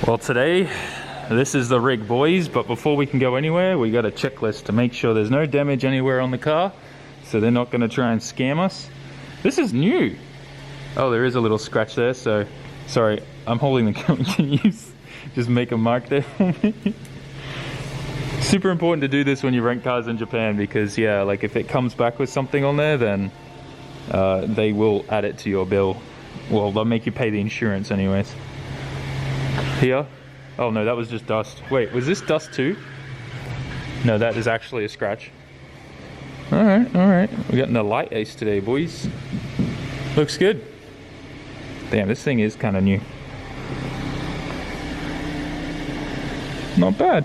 Well, today, this is the rig, boys, but before we can go anywhere, we got a checklist to make sure there's no damage anywhere on the car, so they're not gonna try and scam us. This is new. Oh, there is a little scratch there, so, sorry, I'm holding the camera. Can you just make a mark there for me? Super important to do this when you rent cars in Japan, because yeah, like if it comes back with something on there, then they will add it to your bill. Well, they'll make you pay the insurance anyways. Here? Oh no, that was just dust. Wait, was this dust too? No, that is actually a scratch. Alright. We're getting a light ace today, boys. Looks good. Damn, this thing is kind of new. Not bad.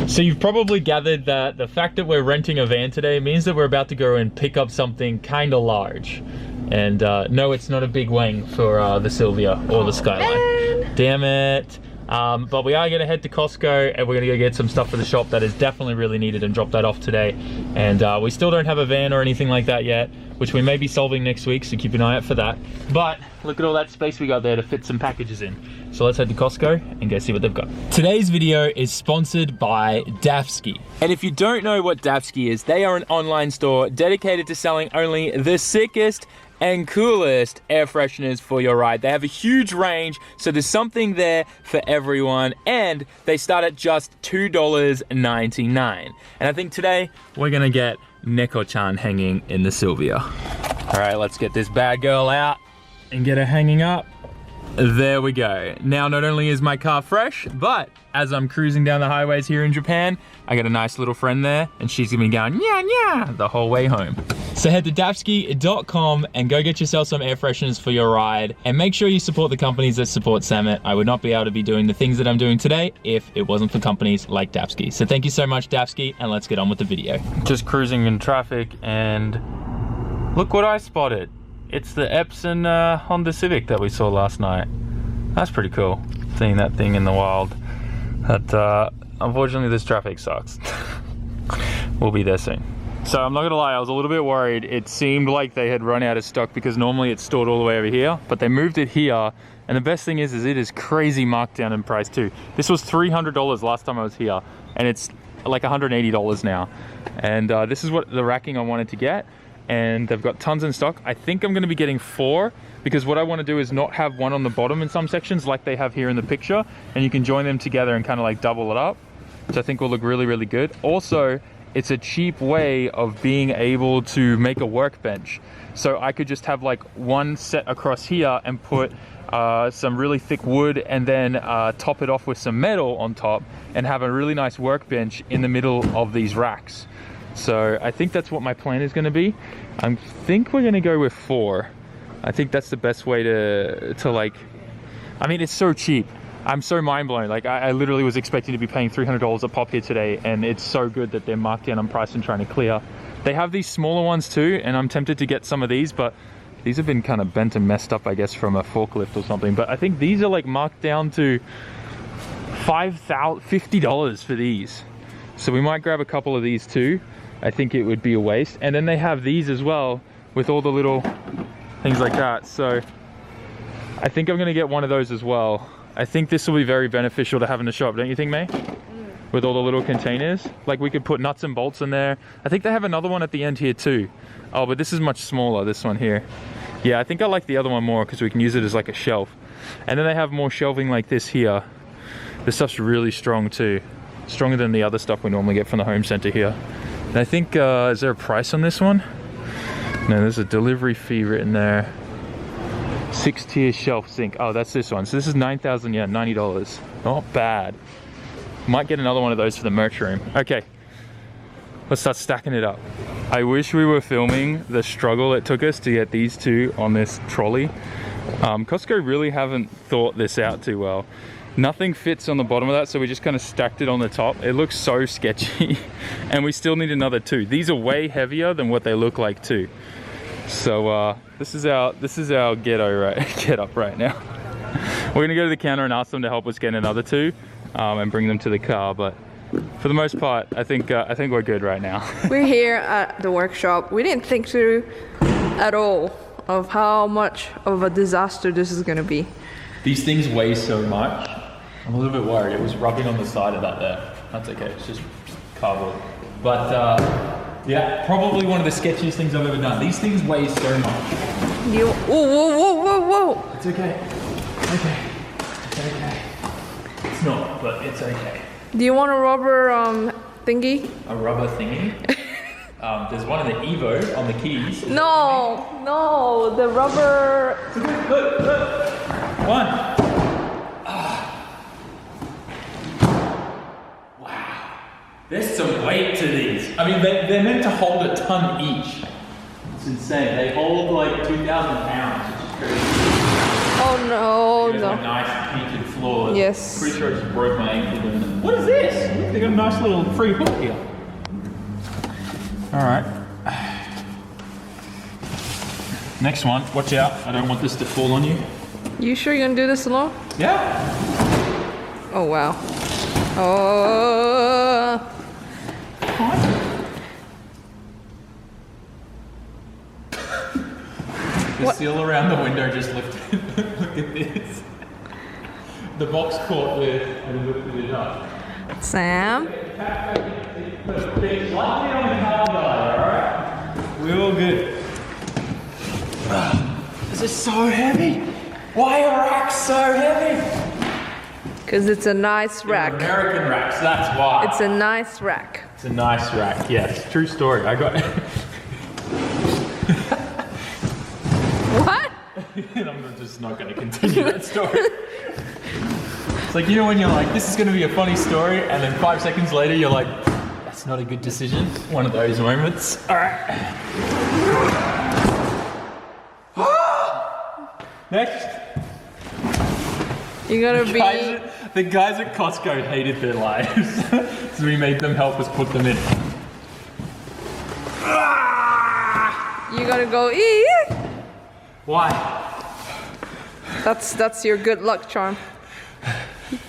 So you've probably gathered that the fact that we're renting a van today means that we're about to go and pick up something kind of large. And no, it's not a big wang for the Sylvia or the Skyline. Damn it. But we are going to head to Costco and we're going to go get some stuff for the shop that is definitely really needed and drop that off today. And we still don't have a van or anything like that yet, which we may be solving next week, so keep an eye out for that. But look at all that space we got there to fit some packages in. So let's head to Costco and go see what they've got. Today's video is sponsored by Dafsky. And if you don't know what Dafsky is, they are an online store dedicated to selling only the sickest and coolest air fresheners for your ride. They have a huge range, so there's something there for everyone, and they start at just $2.99. And I think today we're gonna get Neko-chan hanging in the Sylvia. All right, let's get this bad girl out and get her hanging up. There we go. Now, not only is my car fresh, but as I'm cruising down the highways here in Japan, I got a nice little friend there, and she's gonna be going, nya nya, the whole way home. So head to dafsky.com and go get yourself some air fresheners for your ride, and make sure you support the companies that support SAMMIT. I would not be able to be doing the things that I'm doing today if it wasn't for companies like Dafsky. So thank you so much, Dafsky, and let's get on with the video. Just cruising in traffic, and look what I spotted. It's the Epson Honda Civic that we saw last night. That's pretty cool, seeing that thing in the wild. But unfortunately this traffic sucks. We'll be there soon. So I'm not gonna lie, I was a little bit worried. It seemed like they had run out of stock because normally it's stored all the way over here, but they moved it here. And the best thing is it is crazy marked down in price too. This was $300 last time I was here, and it's like $180 now. And this is what the racking I wanted to get. And they've got tons in stock. I think I'm gonna be getting 4, because what I wanna do is not have one on the bottom in some sections like they have here in the picture, and you can join them together and kind of like double it up, which I think will look really, really good. Also, it's a cheap way of being able to make a workbench. So I could just have like one set across here and put some really thick wood, and then top it off with some metal on top, and have a really nice workbench in the middle of these racks. So I think that's what my plan is going to be. I think we're going to go with 4. I think that's the best way to like, I mean, it's so cheap. I'm so mind blown. Like I literally was expecting to be paying $300 a pop here today, and it's so good that they're marked down on price and trying to clear. They have these smaller ones too, and I'm tempted to get some of these, but these have been kind of bent and messed up, I guess, from a forklift or something. But I think these are like marked down to $50 for these. So we might grab a couple of these too. I think it would be a waste. And then they have these as well with all the little things like that. So I think I'm gonna get one of those as well. I think this will be very beneficial to have in the shop, don't you think, May? With all the little containers. Like we could put nuts and bolts in there. I think they have another one at the end here too. Oh, but this is much smaller, this one here. Yeah, I think I like the other one more because we can use it as like a shelf. And then they have more shelving like this here. This stuff's really strong too. Stronger than the other stuff we normally get from the home center here. And I think, is there a price on this one? No, there's a delivery fee written there. 6-tier shelf sink. Oh, that's this one. So this is 9,000 yen, $90. Not bad. Might get another one of those for the merch room. Okay, let's start stacking it up. I wish we were filming the struggle it took us to get these two on this trolley. Costco really haven't thought this out too well. Nothing fits on the bottom of that, so we just kind of stacked it on the top. It looks so sketchy, and we still need another 2. These are way heavier than what they look like too. So this is our get up right now. We're gonna go to the counter and ask them to help us get another 2 and bring them to the car. But for the most part, I think we're good right now. We're here at the workshop. We didn't think through at all of how much of a disaster this is gonna be. These things weigh so much. I'm a little bit worried. It was rubbing on the side of that there. That's okay. It's just cardboard. But yeah, probably one of the sketchiest things I've ever done. These things weigh so much. Whoa, whoa, whoa, whoa, whoa. It's okay. Okay. It's okay. It's not, but it's okay. Do you want a rubber thingy? A rubber thingy? There's one in the Evo on the keys. No, no, the rubber. Look, look. One. Wow. There's some weight to these. I mean, they're meant to hold a ton each. It's insane. They hold like 2,000 pounds, which is crazy. Oh no, There's no. a nice heated floor. Yes. Pretty sure I just broke my ankle doing it. What is this? Look, they got a nice little free hook here. All right. Next one. Watch out. I don't want this to fall on you. You sure you're gonna do this alone? Yeah. Oh wow. Oh. The seal around the window just lifted. Look at this. The box caught with and lifted it up. Sam. Lightly on the car guy, alright? We're all good. This is so heavy. Why are racks so heavy? Because it's a nice rack. American racks, that's why. It's a nice rack. It's a nice rack, yes. True story. I got What? and I'm just not going to continue that story. It's like, you know when you're like, this is going to be a funny story, and then 5 seconds later you're like, that's not a good decision. One of those moments. All right. Next. You're gonna be. The guys at Costco hated their lives, so we made them help us put them in. You're gonna go. Ee! Why? That's your good luck charm.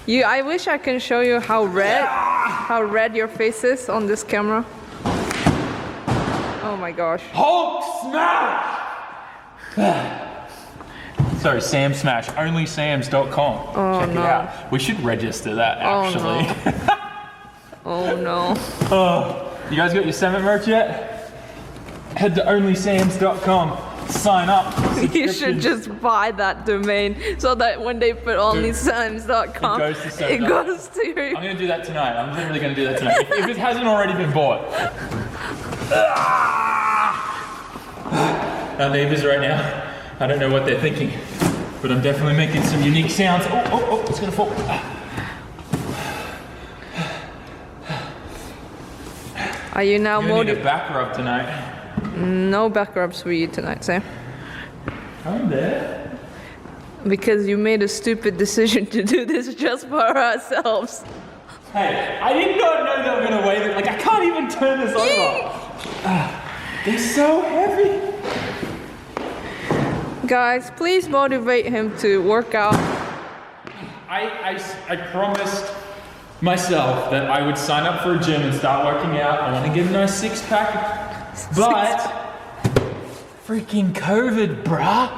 I wish I can show you how red your face is on this camera. Oh my gosh. Hulk smash! Sorry, Sam Smash. OnlySams.com. Oh, Check it out. We should register that actually. Oh no. Oh, you guys got your SAMMIT merch yet? Head to OnlySams.com. Sign up. You should just buy that domain so that when they put OnlySams.com, it goes to your. I'm gonna do that tonight. I'm literally gonna do that tonight. If it hasn't already been bought. Our neighbors right now, I don't know what they're thinking, but I'm definitely making some unique sounds. Oh, it's gonna fall. Are you now You need a back rub tonight. No back rubs for you tonight, Sam. I'm there. Because you made a stupid decision to do this just for ourselves. Hey, I did not know they were gonna weigh it. Like, I can't even turn this over. They're so heavy. Guys, please motivate him to work out. I promised myself that I would sign up for a gym and start working out. I want to get a nice six-pack. But freaking COVID, bruh.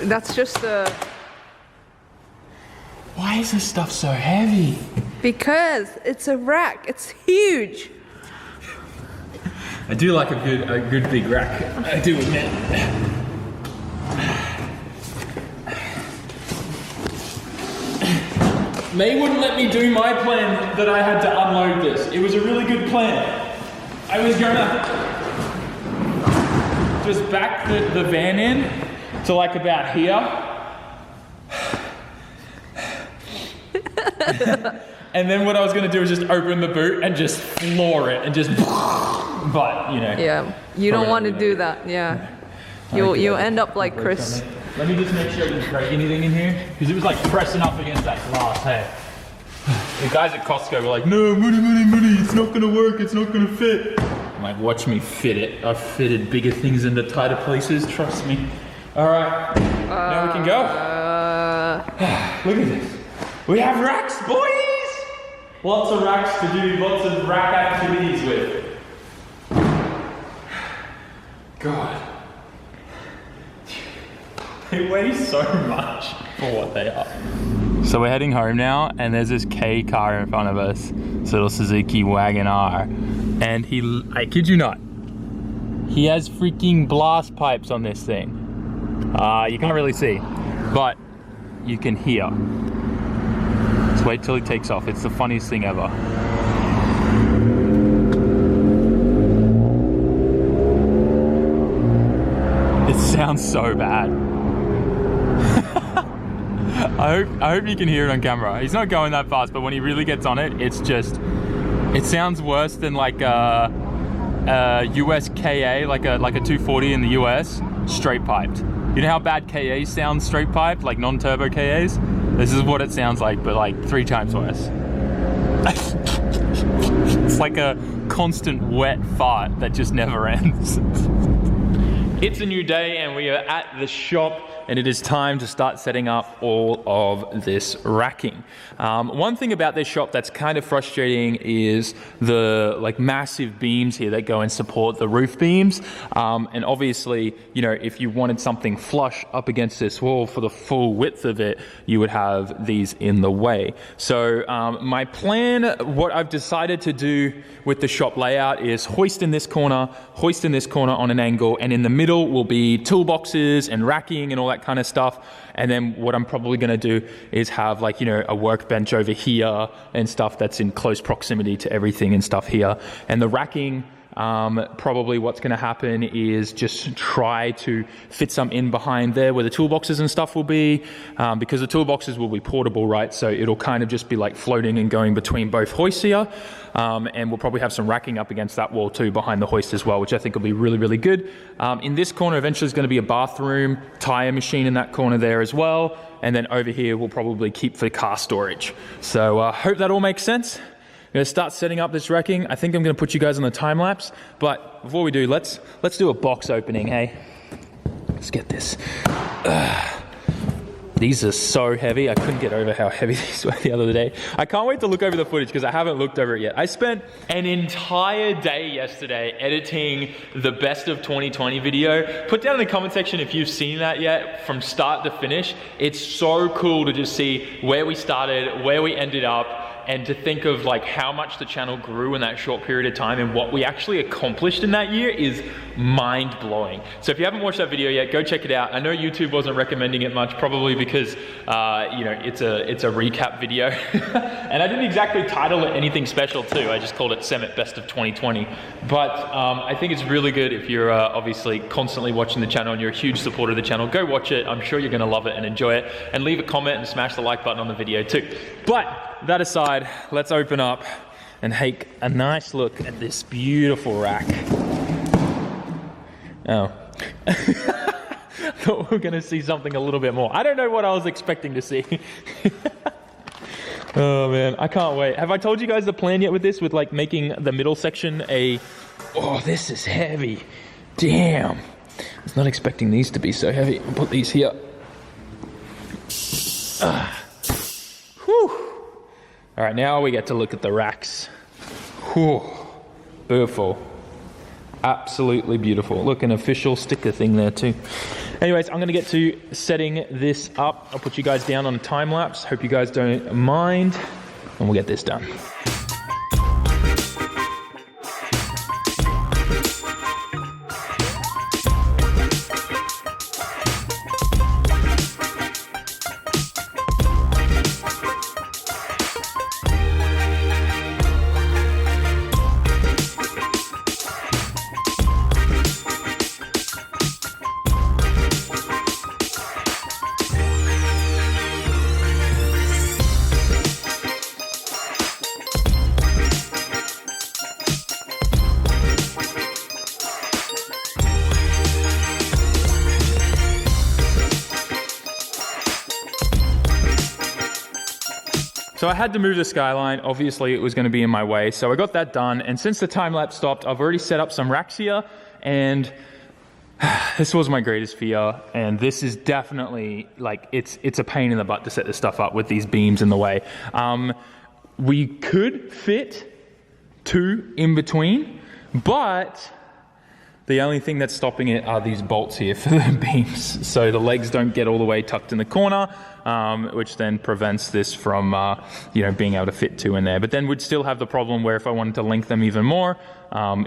That's just a. Why is this stuff so heavy? Because it's a rack. It's huge. I do like a good big rack. I do admit. May wouldn't let me do my plan that I had to unload this. It was a really good plan. I was gonna just back the van in to like about here. And then what I was gonna do is just open the boot and just floor it and just, but you know. Yeah, you don't want to do that, yeah. You'll end up like Chris. Let me just make sure I didn't break anything in here, because it was like pressing up against that glass, hey. The guys at Costco were like, no, Moody, it's not gonna work, it's not gonna fit. I'm like, watch me fit it. I've fitted bigger things into tighter places, trust me. All right, now we can go. Look at this. We have racks, boys! Lots of racks to do lots of rack activities with. God. They weigh so much for what they are. So we're heading home now, and there's this K car in front of us, this little Suzuki Wagon R, and I kid you not, he has freaking blast pipes on this thing. You can't really see, but you can hear. Let's wait till he takes off. It's the funniest thing ever. It sounds so bad. I hope you can hear it on camera. He's not going that fast, but when he really gets on it, it sounds worse than like a US KA, like a 240 in the US, straight piped. You know how bad KA sounds straight piped, like non-turbo KAs? This is what it sounds like, but like 3 times worse. It's like a constant wet fart that just never ends. It's a new day and we are at the shop, and it is time to start setting up all of this racking. One thing about this shop that's kind of frustrating is the like massive beams here that go and support the roof beams. And obviously, you know, if you wanted something flush up against this wall for the full width of it, you would have these in the way. So my plan, what I've decided to do with the shop layout is hoist in this corner on an angle, and in the middle will be toolboxes and racking and all that kind of stuff. And then what I'm probably going to do is have like, you know, a workbench over here and stuff that's in close proximity to everything and stuff here. And the racking, probably what's going to happen is just try to fit some in behind there where the toolboxes and stuff will be, because the toolboxes will be portable, right? So it'll kind of just be like floating and going between both hoists here. And we'll probably have some racking up against that wall too behind the hoist as well, which I think will be really, really good. In this corner, eventually is going to be a bathroom, tire machine in that corner there as well. And then over here, we'll probably keep for car storage. So I hope that all makes sense. I'm going to start setting up this racking. I think I'm going to put you guys on the time lapse, but before we do, let's do a box opening, hey? Let's get this. These are so heavy. I couldn't get over how heavy these were the other day. I can't wait to look over the footage because I haven't looked over it yet. I spent an entire day yesterday editing the best of 2020 video. Put down in the comment section if you've seen that yet from start to finish. It's so cool to just see where we started, where we ended up, and to think of like how much the channel grew in that short period of time and what we actually accomplished in that year is mind-blowing. So if you haven't watched that video yet, go check it out. I know YouTube wasn't recommending it much, probably because you know, it's a recap video. And I didn't exactly title it anything special too. I just called it SAMMIT Best of 2020. But I think it's really good if you're obviously constantly watching the channel and you're a huge supporter of the channel. Go watch it. I'm sure you're gonna love it and enjoy it. And leave a comment and smash the like button on the video too. But that aside, let's open up and take a nice look at this beautiful rack. Oh. Thought we were gonna see something a little bit more. I don't know what I was expecting to see. Oh man, I can't wait. Have I told you guys the plan yet with this? With like making the middle section a... Oh, this is heavy. Damn. I was not expecting these to be so heavy. I'll put these here. Whew. All right, now we get to look at the racks. Whew. Beautiful. Absolutely beautiful. Look, an official sticker thing there too. Anyways, I'm gonna get to setting this up. I'll put you guys down on a time lapse. Hope you guys don't mind, and we'll get this done. So I had to move the skyline. Obviously it was going to be in my way, so I got that done. And since the time lapse stopped, I've already set up some racks here, and this was my greatest fear. And this is definitely like, it's a pain in the butt to set this stuff up with these beams in the way. We could fit 2 in between, but the only thing that's stopping it are these bolts here for the beams. So the legs don't get all the way tucked in the corner. which then prevents this from, you know, being able to fit 2 in there. But then we'd still have the problem where if I wanted to link them even more,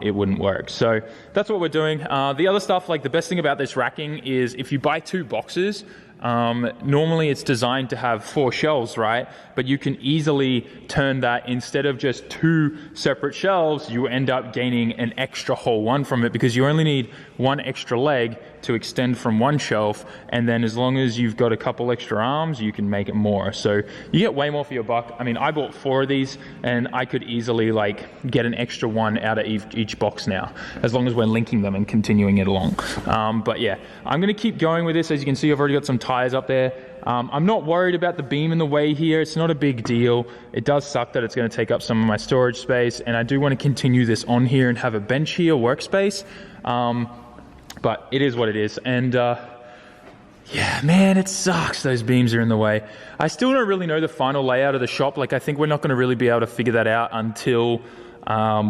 it wouldn't work. So that's what we're doing. The other stuff, like the best thing about this racking is if you buy 2 boxes, normally it's designed to have 4 shelves, right? But you can easily turn that, instead of just 2 separate shelves, you end up gaining an extra whole one from it, because you only need 1 extra leg to extend from 1 shelf, and then as long as you've got a couple extra arms, you can make it more. So you get way more for your buck. I mean, I bought 4 of these, and I could easily like get an extra one out of each box now, as long as we're linking them and continuing it along. But yeah, I'm gonna keep going with this. As you can see, I've already got some tires up there. I'm not worried about the beam in the way here. It's not a big deal. It does suck that it's going to take up some of my storage space, and I do want to continue this on here and have a bench here, workspace. But it is what it is. And yeah, man, it sucks those beams are in the way. I still don't really know the final layout of the shop. Like, I think we're not going to really be able to figure that out until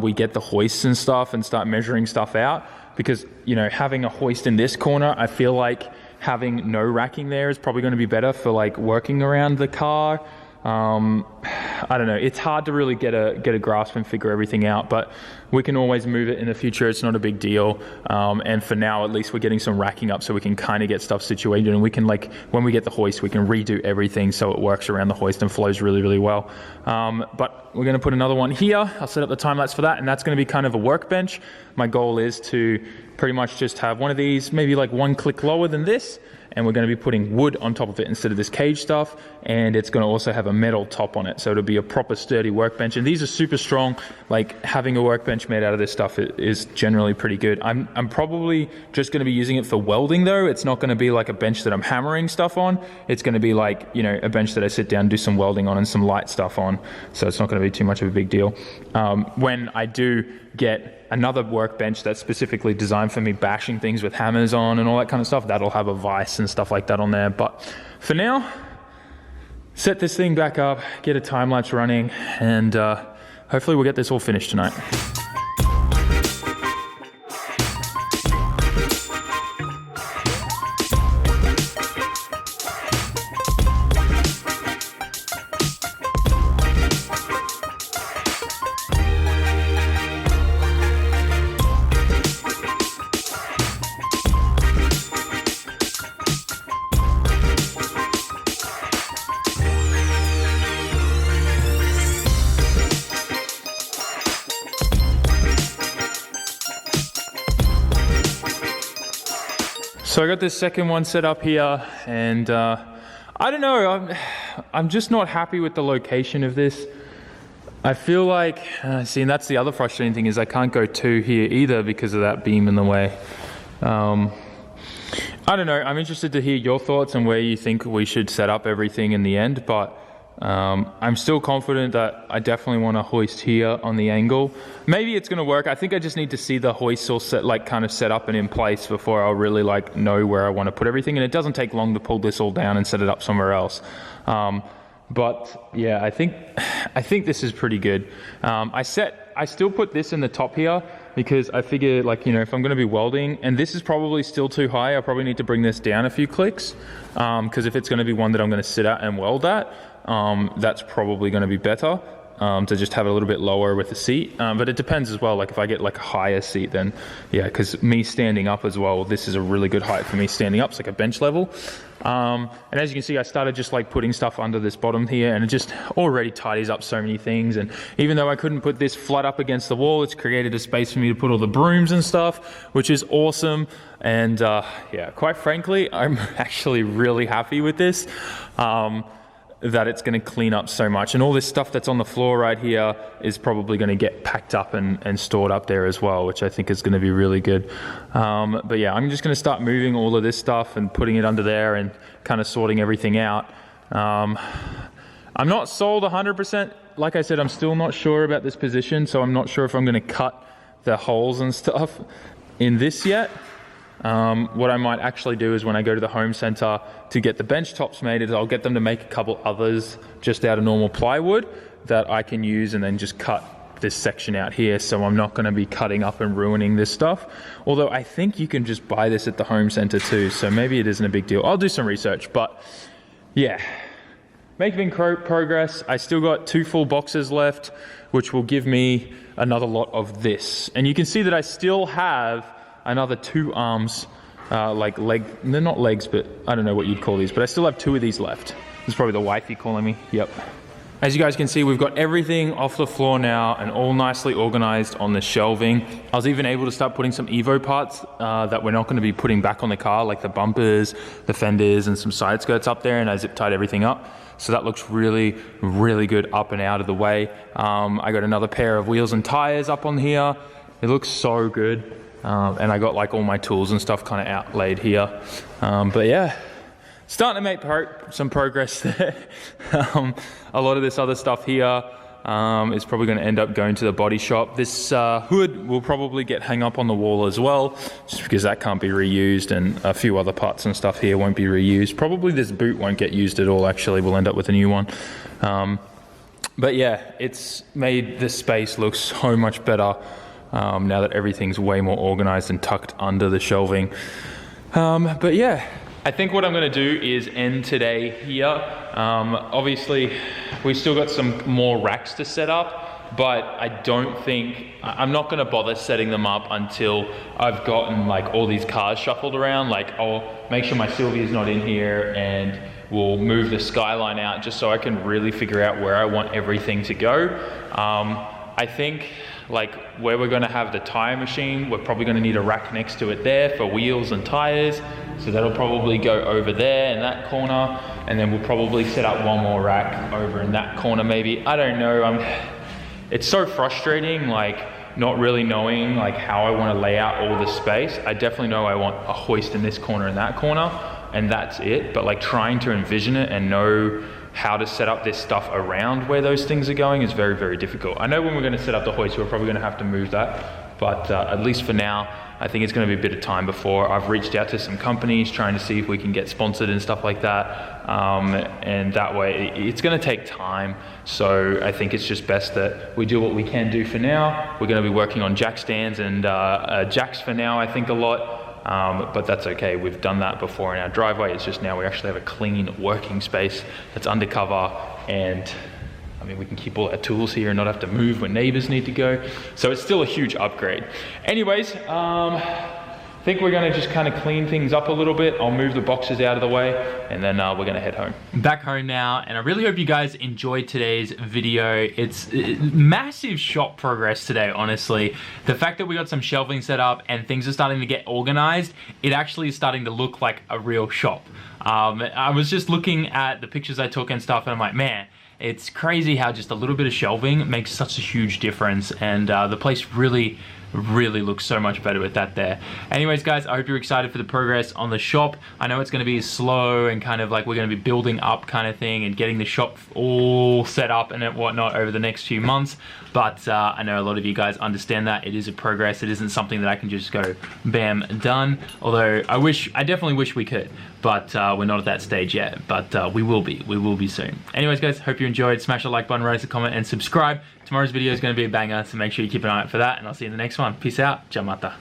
we get the hoists and stuff and start measuring stuff out. Because, you know, having a hoist in this corner, I feel like having no racking there is probably going to be better for like working around the car. I don't know, it's hard to really get a grasp and figure everything out, but we can always move it in the future. It's not a big deal. And for now, at least we're getting some racking up so we can kind of get stuff situated, and we can, like, when we get the hoist, we can redo everything so it works around the hoist and flows really, really well. But we're going to put another one here. I'll set up the time lapse for that, and that's going to be kind of a workbench. My goal is to pretty much just have one of these, maybe like 1 click lower than this, and we're going to be putting wood on top of it instead of this cage stuff, and it's going to also have a metal top on it, so it'll be a proper sturdy workbench. And these are super strong. Like, having a workbench made out of this stuff is generally pretty good. I'm probably just going to be using it for welding though. It's not going to be like a bench that I'm hammering stuff on. It's going to be like, you know, a bench that I sit down, do some welding on and some light stuff on, so it's not going to be too much of a big deal. When I do get another workbench that's specifically designed for me bashing things with hammers on and all that kind of stuff, that'll have a vise and stuff like that on there. But for now, set this thing back up, get a time lapse running, and hopefully we'll get this all finished tonight. So I got this second one set up here, and I don't know, I'm just not happy with the location of this. I feel like, see, and that's the other frustrating thing, is I can't go 2 here either because of that beam in the way. I don't know, I'm interested to hear your thoughts on where you think we should set up everything in the end, but I'm still confident that I definitely want to hoist here on the angle. Maybe it's going to work. I think I just need to see the hoist all set, like kind of set up and in place before I'll really like know where I want to put everything. And it doesn't take long to pull this all down and set it up somewhere else. But yeah, I think this is pretty good. I still put this in the top here because I figure, like, you know, if I'm going to be welding, and this is probably still too high, I probably need to bring this down a few clicks, because if it's going to be one that I'm going to sit at and weld at, that's probably going to be better, to just have it a little bit lower with the seat. But it depends as well, like if I get like a higher seat, then yeah, because me standing up as well, this is a really good height for me standing up. It's like a bench level. And as you can see, I started just like putting stuff under this bottom here, and it just already tidies up so many things. And even though I couldn't put this flat up against the wall, it's created a space for me to put all the brooms and stuff, which is awesome. And yeah, quite frankly, I'm actually really happy with this. That it's going to clean up so much, and all this stuff that's on the floor right here is probably going to get packed up and stored up there as well, which I think is going to be really good. But yeah, I'm just going to start moving all of this stuff and putting it under there and kind of sorting everything out. I'm not sold 100%. Like I said, I'm still not sure about this position, so I'm not sure if I'm going to cut the holes and stuff in this yet. What I might actually do is when I go to the home center to get the bench tops made, is I'll get them to make a couple others just out of normal plywood that I can use, and then just cut this section out here, so I'm not going to be cutting up and ruining this stuff. Although I think you can just buy this at the home center too, so maybe it isn't a big deal. I'll do some research, but yeah, making progress. I still got 2 full boxes left, which will give me another lot of this. And you can see that I still have another 2 arms, they're not legs, but I don't know what you'd call these, but I still have 2 of these left. This is probably the wifey calling me, yep. As you guys can see, we've got everything off the floor now and all nicely organized on the shelving. I was even able to start putting some Evo parts that we're not going to be putting back on the car, like the bumpers, the fenders, and some side skirts up there, and I zip tied everything up. So that looks really, really good up and out of the way. I got another pair of wheels and tires up on here. It looks so good. And I got like all my tools and stuff kind of outlaid here. But yeah. Starting to make some progress there. A lot of this other stuff here is probably going to end up going to the body shop. This hood will probably get hung up on the wall as well, just because that can't be reused, and a few other parts and stuff here won't be reused. Probably this boot won't get used at all, actually. We'll end up with a new one. But yeah, it's made this space look so much better now that everything's way more organized and tucked under the shelving. But yeah. I think what I'm going to do is end today here. Obviously, we've still got some more racks to set up, but I'm not going to bother setting them up until I've gotten like all these cars shuffled around. Like I'll make sure my Sylvia's not in here, and we'll move the Skyline out just so I can really figure out where I want everything to go. I think like where we're going to have the tire machine, we're probably going to need a rack next to it there for wheels and tires. So that'll probably go over there in that corner, and then we'll probably set up one more rack over in that corner maybe. I don't know. It's so frustrating, like not really knowing like how I want to lay out all the space. I definitely know I want a hoist in this corner and that corner, and that's it. But like trying to envision it and know how to set up this stuff around where those things are going is very, very difficult. I know when we're going to set up the hoist, we're probably going to have to move that, but at least for now, I think it's going to be a bit of time before. I've reached out to some companies trying to see if we can get sponsored and stuff like that, and that way it's going to take time. So I think it's just best that we do what we can do for now. We're going to be working on jack stands and jacks for now, I think, a lot. But that's okay. We've done that before in our driveway. It's just now we actually have a clean working space that's undercover, and I mean, we can keep all our tools here and not have to move when neighbors need to go. So it's still a huge upgrade. Anyways, I think we're gonna just kind of clean things up a little bit. I'll move the boxes out of the way, and then we're gonna head home. Back home now, and I really hope you guys enjoyed today's video. It's massive shop progress today, honestly. The fact that we got some shelving set up and things are starting to get organized, it actually is starting to look like a real shop. I was just looking at the pictures I took and stuff, and I'm like, man, it's crazy how just a little bit of shelving makes such a huge difference, and the place really looks so much better with that there. Anyways, guys, I hope you're excited for the progress on the shop. I know it's going to be slow and kind of like we're going to be building up kind of thing and getting the shop all set up and whatnot over the next few months, but I know a lot of you guys understand that it is a progress. It isn't something that I can just go bam, done, although I definitely wish we could, but we're not at that stage yet, but we will be soon. Anyways, guys, hope you enjoyed. Smash the like button, rate a comment, and subscribe. Tomorrow's video is going to be a banger, so make sure you keep an eye out for that, and I'll see you in the next one. Peace out. Ciao, mata.